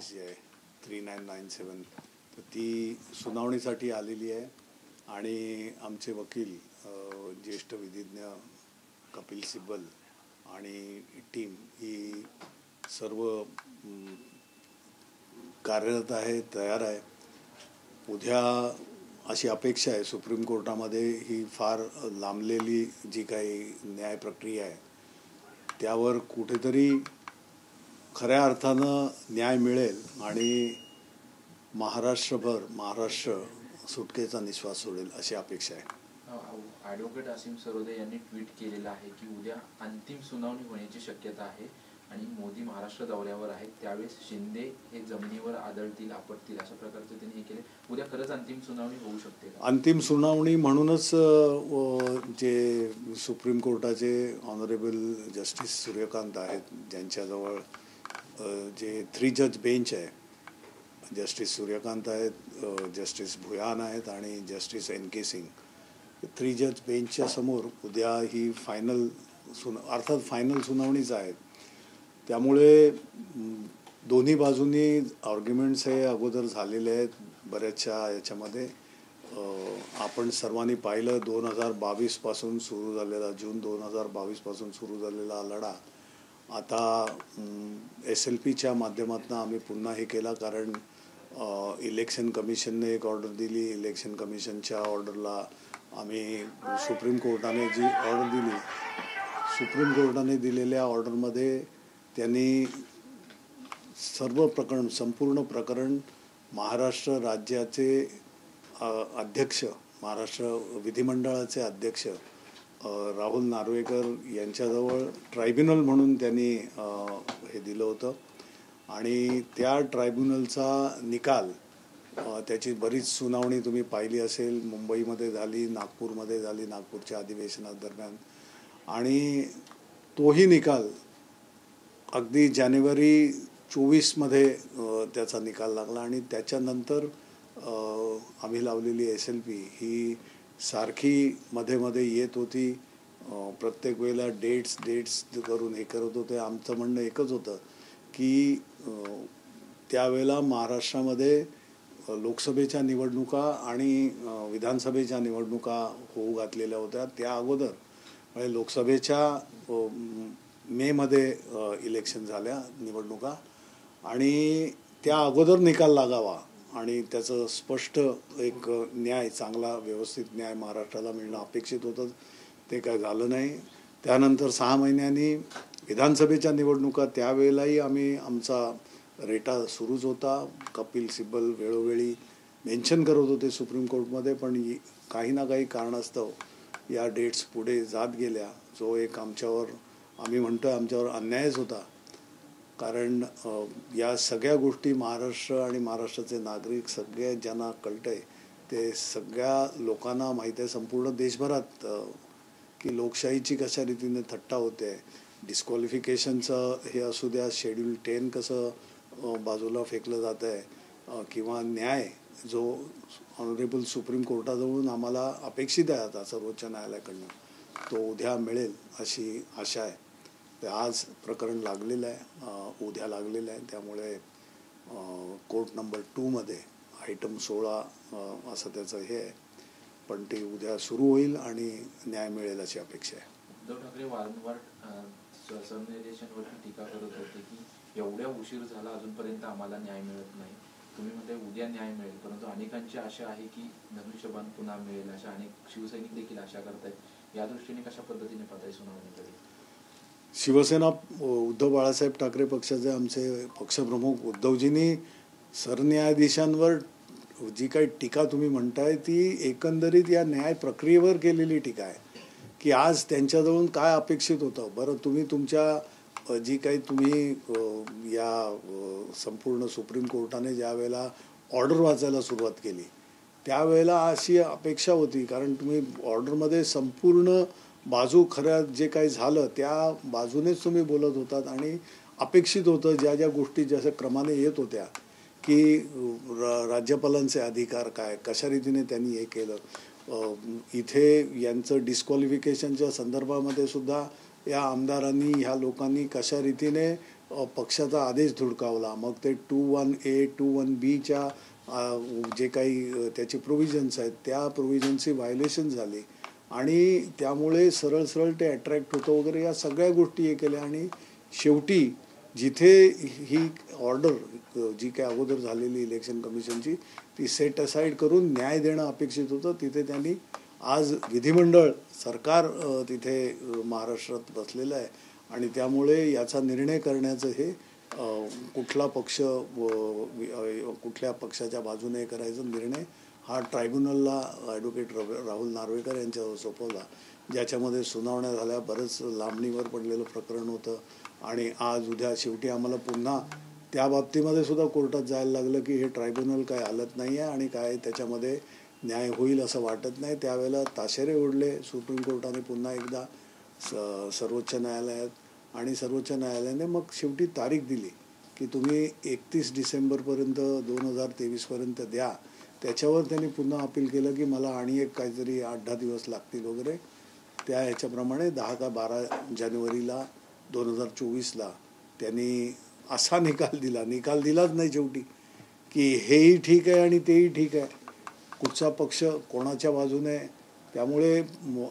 Notice जी आहे 3997 तर ती सुनावणीसाठी आलेली आहे आणि आमचे वकील ज्येष्ठ विधिज्ञ कपिल सिब्बल आणि टीम ही सर्व कार्यरत आहे, तयार आहे. उद्या अशी अपेक्षा आहे सुप्रीम कोर्टामध्ये ही फार लांबलेली जी काही न्याय प्रक्रिया आहे त्यावर कुठेतरी खऱ्या अर्थानं न्याय मिळेल आणि महाराष्ट्र सुटकेचा निश्वास सोडेल अशी अपेक्षा आहे. ॲडव्होकेट असीम सरोदे यांनी ट्विट केलेलं आहे की उद्या अंतिम सुनावणी होण्याची शक्यता आहे आणि मोदी महाराष्ट्र दौऱ्यावर आहेत, त्यावेळेस शिंदे हे जमिनीवर आदळतील, आपटतील, अशा प्रकारचे त्यांनी हे केले. उद्या खरंच अंतिम सुनावणी होऊ शकते का? अंतिम सुनावणी म्हणूनच जे सुप्रीम कोर्टाचे ऑनरेबल जस्टिस सूर्यकांत आहेत, ज्यांच्याजवळ जे 3 जज बेंच आहे, जस्टिस सूर्यकांत आहेत, जस्टिस भुयान आहेत आणि जस्टिस NK सिंग, 3 जज बेंचच्या समोर उद्या ही फायनल सुनावणीच आहे. त्यामुळे दोन्ही बाजूंनी आर्ग्युमेंट्स हे अगोदर झालेले आहेत बऱ्याचशा याच्यामध्ये. आपण सर्वांनी पाहिलं 2022 पासून सुरू झालेला, जून 2022 पासून सुरू झालेला लढा आता SLPच्या माध्यमातून आम्ही पुन्हा हे केला, कारण इलेक्शन कमिशनने एक ऑर्डर दिली. इलेक्शन कमिशनच्या ऑर्डरला आम्ही सुप्रीम कोर्टाने जी ऑर्डर दिली, सुप्रीम कोर्टाने दिलेल्या ऑर्डरमध्ये त्यांनी संपूर्ण प्रकरण महाराष्ट्र राज्याचे अध्यक्ष, महाराष्ट्र विधिमंडळाचे अध्यक्ष राहुल नार्वेकर यांच्याजवळ ट्रायब्युनल म्हणून त्यांनी हे दिलं होतं आणि त्या ट्रायब्युनलचा निकाल, त्याची बरीच सुनावणी तुम्ही पाहिली असेल, मुंबईमध्ये झाली, नागपूरमध्ये झाली, नागपूरच्या अधिवेशनादरम्यान, आणि तोही निकाल अगदी जानेवारी 24मध्ये त्याचा निकाल लागला. आणि त्याच्यानंतर आम्ही लावलेली SLP ही सारखी मध्ये येत होती, प्रत्येक वेळेला डेट्स करून हे करत होते. आमचं म्हणणं एकच होतं की त्यावेळेला महाराष्ट्रामध्ये लोकसभेच्या निवडणुका आणि विधानसभेच्या निवडणुका होऊ घातलेल्या होत्या. त्या अगोदर म्हणजे लोकसभेच्या मेमध्ये इलेक्शन झाल्या निवडणुका, आणि त्या अगोदर निकाल लागावा आणि त्याचं स्पष्ट एक न्याय, चांगला व्यवस्थित न्याय महाराष्ट्राला मिळणं अपेक्षित होतं. ते काय झालं नाही. त्यानंतर 6 महिन्यांनी विधानसभेच्या निवडणुका, त्यावेळेलाही आमचा रेटा सुरूच होता. कपिल सिब्बल वेळोवेळी मेन्शन करत होते सुप्रीम कोर्टमध्ये, पण काही ना काही कारणास्तव या डेट्स पुढे जात गेल्या, जो एक आम्ही म्हणतो आमच्यावर अन्यायच होता. कारण या सगळ्या गोष्टी महाराष्ट्र आणि महाराष्ट्राचे नागरिक सगळे ज्यांना कळतंय ते सगळ्या लोकांना माहीत आहे, संपूर्ण देशभरात, की लोकशाहीची कशा रीतीने थट्टा होते. डिस्क्वालिफिकेशनचं हे असू द्या, शेड्यूल 10 कसं बाजूला फेकलं जात आहे, किंवा न्याय जो ऑनरेबल सुप्रीम कोर्टाजवळून आम्हाला अपेक्षित आहे आता सर्वोच्च न्यायालयाकडनं, तो उद्या मिळेल अशी आशा आहे. ते आज प्रकरण लागलेलं आहे, उद्या लागलेलं आहे. त्यामुळे कोर्ट नंबर 2मध्ये आयटम 16 असं त्याचं हे आहे, पण ते उद्या सुरू होईल आणि न्याय मिळेल अशी अपेक्षा आहे. उद्धव ठाकरे वारंवार सरन्यायाधीशांवरती टीका करत होते की एवढ्या उशीर झाला, अजूनपर्यंत आम्हाला न्याय मिळत नाही. तुम्ही म्हणताय उद्या न्याय मिळेल, परंतु अनेकांची आशा आहे की धनुष्यबाण पुन्हा मिळेल, अशा अनेक शिवसैनिक देखील आशा करतायत. या दृष्टीने कशा पद्धतीने पाहताय सुनावणीकडे? शिवसेना, उद्धव बाळासाहेब ठाकरे पक्षाचे आमचे पक्षप्रमुख उद्धवजींनी सरन्यायाधीशांवर जी काही टीका तुम्ही म्हणताय ती एकंदरीत या न्याय प्रक्रियेवर केलेली टीका आहे, की आज त्यांच्याजवळून काय अपेक्षित होतं. बरं, तुम्ही तुमच्या जी काही तुम्ही या संपूर्ण सुप्रीम कोर्टाने ज्या वेळेला ऑर्डर वाचायला सुरुवात केली त्यावेळेला अशी अपेक्षा होती, कारण तुम्ही ऑर्डरमध्ये संपूर्ण बाजू खऱ्या जे काही झालं त्या बाजूनेच तुम्ही बोलत होतात आणि अपेक्षित होतं ज्या ज्या गोष्टी जसं क्रमाने येत होत्या, की राज्यपालांचे अधिकार काय, कशा रीतीने त्यांनी हे केलं. इथे यांचं डिस्क्वालिफिकेशनच्या संदर्भामध्ये सुद्धा या आमदारांनी, ह्या लोकांनी कशा रीतीने पक्षाचा आदेश धुडकावला. मग ते 21A 21Bच्या जे काही त्याचे प्रोव्हिजन्स आहेत त्या प्रोव्हिजन्सची व्हायोलेशन झाली आणि त्यामुळे सरळ सरळ ते अट्रॅक्ट होतं वगैरे, या सगळ्या गोष्टी हे केल्या. आणि शेवटी जिथे ही ऑर्डर जी काय अगोदर झालेली इलेक्शन कमिशनची ती सेट असाइड करून न्याय देणं अपेक्षित होतं, तिथे त्यांनी आज विधिमंडळ सरकार तिथे महाराष्ट्रात बसलेलं आहे आणि त्यामुळे याचा निर्णय करण्याचं हे कुठला पक्ष कुठल्या पक्षाच्या बाजूने करायचा निर्णय हा ट्रायब्युनलला ॲडव्होकेट राहुल नार्वेकर यांच्यावर सोपवला, ज्याच्यामध्ये सुनावण्या झाल्या. बरंच लांबणीवर पडलेलं प्रकरण होतं आणि आज उद्या शेवटी आम्हाला पुन्हा त्या बाबतीमध्ये सुद्धा कोर्टात जायला लागलं की हे ट्रायब्युनल काय हालत नाही आहे आणि काय त्याच्यामध्ये न्याय होईल असं वाटत नाही. त्यावेळेला ताशेरे ओढले सुप्रीम कोर्टाने पुन्हा एकदा सर्वोच्च न्यायालयात आणि सर्वोच्च न्यायालयाने मग शेवटी तारीख दिली की तुम्ही 31 डिसेंबरपर्यंत 2023पर्यंत द्या. त्याच्यावर त्यांनी पुन्हा अपील केलं की मला आणि एक काहीतरी 8-10 दिवस लागतील वगैरे. त्या ह्याच्याप्रमाणे 10 का 12 जानेवारीला 2024ला त्यांनी असा निकाल दिलाच नाही शेवटी की हेही ठीक आहे आणि तेही ठीक आहे, कुठचा पक्ष कोणाच्या बाजूने. त्यामुळे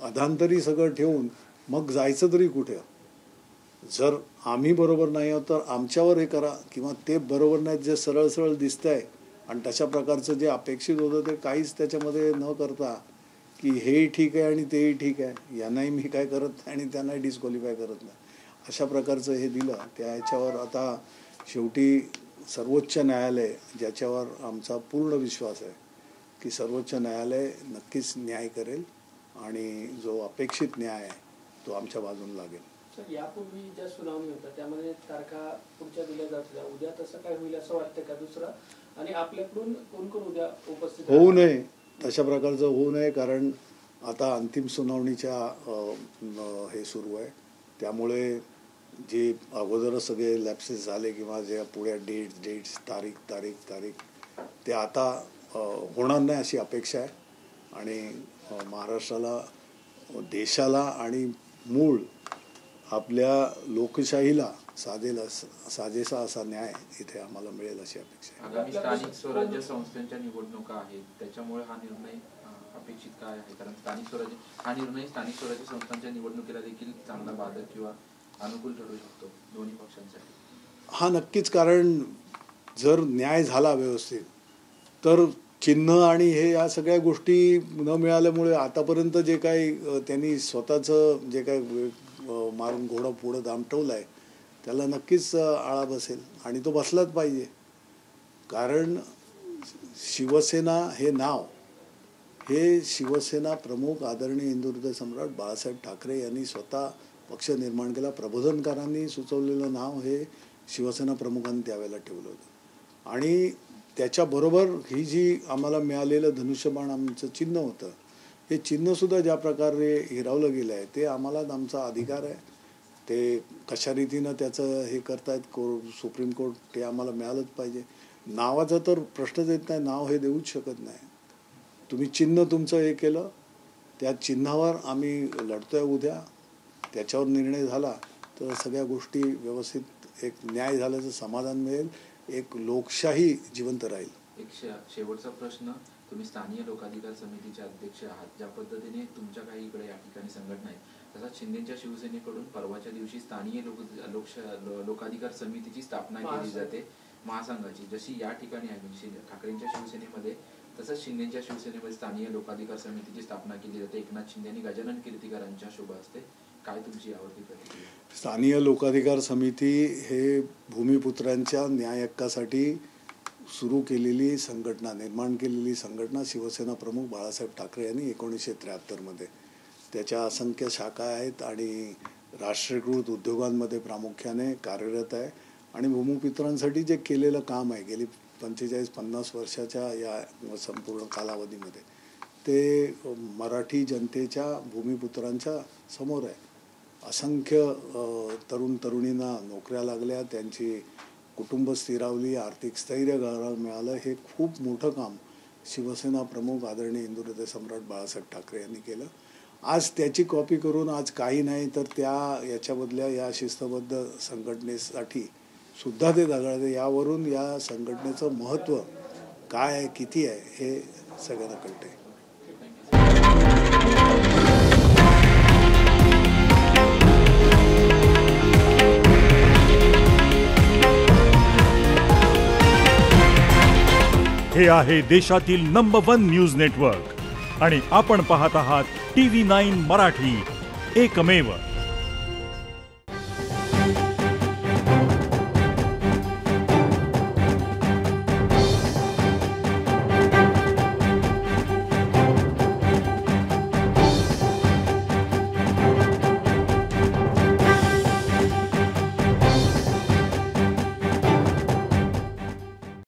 अधांतरी सगळं ठेवून मग जायचं तरी कुठे. जर आम्ही बरोबर नाही आहोत तर आमच्यावर हे करा, किंवा ते बरोबर नाहीत जे सरळ सरळ दिसत आहे आणि तशा प्रकारचं जे अपेक्षित होतं ते काहीच त्याच्यामध्ये न करता की हेही ठीक आहे आणि तेही ठीक आहे, यांनाही मी काय करत नाही आणि त्यांनाही डिस्क्वालिफाय करत नाही, अशा प्रकारचं हे दिलं. त्या ह्याच्यावर आता शेवटी सर्वोच्च न्यायालय, ज्याच्यावर आमचा पूर्ण विश्वास आहे की सर्वोच्च न्यायालय नक्कीच न्याय करेल आणि जो अपेक्षित न्याय आहे तो आमच्या बाजूने लागेल. सर, यापूर्वी ज्या सुनावणी होत्या त्यामध्ये तारखा पुढच्या दिल्या जात होत्या, उद्या तसं काय होईल असं वाटतं का दुसरं? आणि आपल्याकडून कोण कोण उद्या उपस्थित होऊ नये, तशा प्रकारचं होऊ नये, कारण आता अंतिम सुनावणीच्या हे सुरू आहे. त्यामुळे जे अगोदरच सगळे लॅप्सेस झाले किंवा जे पुढे डेट्स तारीख ते आता होणार नाही अशी अपेक्षा आहे. आणि महाराष्ट्राला, देशाला आणि मूळ आपल्या लोकशाहीला साजेसा असा न्याय इथे आम्हाला मिळेल अशी अपेक्षा आहे. आगामी स्थानिक स्वराज्य संस्थांच्या निवडणुका आहेत, त्याच्यामुळे हा निर्णय अपेक्षित काय आहे? कारण हा निर्णय स्थानिक स्वराज्य संस्थांच्या निवडणुकीला देखील चांगला बाधक किंवा अनुकूल ठरू शकतो दोन्ही पक्षांसाठी. हा नक्कीच, कारण जर न्याय झाला व्यवस्थित तर चिन्ह आणि हे या सगळ्या गोष्टी न मिळाल्यामुळे आतापर्यंत जे काही त्यांनी स्वतःचं जे काही मारून घोडं पुढं दामटवलं आहे त्याला नक्कीच आळा बसेल आणि तो बसलाच पाहिजे. कारण शिवसेना हे नाव हे शिवसेना प्रमुख आदरणीय हिंदुहृदय सम्राट बाळासाहेब ठाकरे यांनी स्वतः पक्ष निर्माण केला. प्रबोधनकारांनी सुचवलेलं नाव हे शिवसेना प्रमुखांनी त्यावेळेला ठेवलं होतं आणि त्याच्याबरोबर ही जी आम्हाला मिळालेलं धनुष्यबाण आमचं चिन्ह होतं, हे चिन्हसुद्धा ज्या प्रकारे हिरावलं गेलं आहे ते आम्हाला आमचा अधिकार आहे. ते कशा रीतीनं त्याचं हे करतायत सुप्रीम कोर्ट, ते आम्हाला मिळालंच पाहिजे. नावाचा तर प्रश्नच येत नाही, नाव हे देऊच शकत नाही. तुम्ही चिन्ह तुमचं हे केलं, त्या चिन्हावर आम्ही लढतोय उद्या, त्याच्यावर निर्णय झाला तर सगळ्या गोष्टी व्यवस्थित एक न्याय झाल्याचं समाधान मिळेल, एक लोकशाही जिवंत राहील. एक शेवटचा प्रश्न, तुम्ही स्थानिक लोकाधिकार समितीचे अध्यक्ष आहात, ज्या पद्धतीने तुमच्या काही इकडे या ठिकाणी संघटना आहेत, तसाच शिंदेच्या शिवसेनेकडून परवाच्या दिवशी स्थानिक लोकाधिकार समितीची स्थापना केली जाते महासंघाची, जशी या ठिकाणी आहे म्हणजे ठाकरेंच्या शिवसेनेमध्ये, तसंच शिंदेच्या शिवसेनेमध्ये स्थानिक लोकाधिकार समितीची स्थापना केली जाते एकनाथ शिंदे आणि गजानन कीर्तीकरांच्या शुभ हस्ते. काय तुमची यावरती प्रतिक्रिया? स्थानिक लोकाधिकार समिती हे भूमिपुत्रांच्या न्याय हक्कासाठी सुरू केलेली संघटना, निर्माण केलेली संघटना शिवसेना प्रमुख बाळासाहेब ठाकरे यांनी 1973मध्ये. त्याच्या असंख्य शाखा आहेत आणि राष्ट्रीयकृत उद्योगांमध्ये प्रामुख्याने कार्यरत आहे. आणि भूमिपुत्रांसाठी जे केलेलं काम आहे गेली 45-50 वर्षाच्या या संपूर्ण कालावधीमध्ये, ते मराठी जनतेच्या भूमिपुत्रांच्या समोर आहे. असंख्य तरुण तरुणींना नोकऱ्या लागल्या, त्यांची कुटुंब स्थिरावली, आर्थिक स्थैर्य मिळालं. हे खूप मोठं काम शिवसेना प्रमुख आदरणीय हिंदुहृदय सम्राट बाळासाहेब ठाकरे यांनी केलं. आज त्याची कॉपी करून आज काही नाही तर त्या याच्यामधल्या या शिस्तबद्ध संघटनेसाठी सुद्धा ते दगाळते. यावरून या संघटनेचं महत्त्व काय आहे, किती आहे हे सगळ्यांना कळते. हे आहे देशातील नंबर 1 न्यूज नेटवर्क आणि आपण पाहत आहात TV9 मराठी, एकमेव.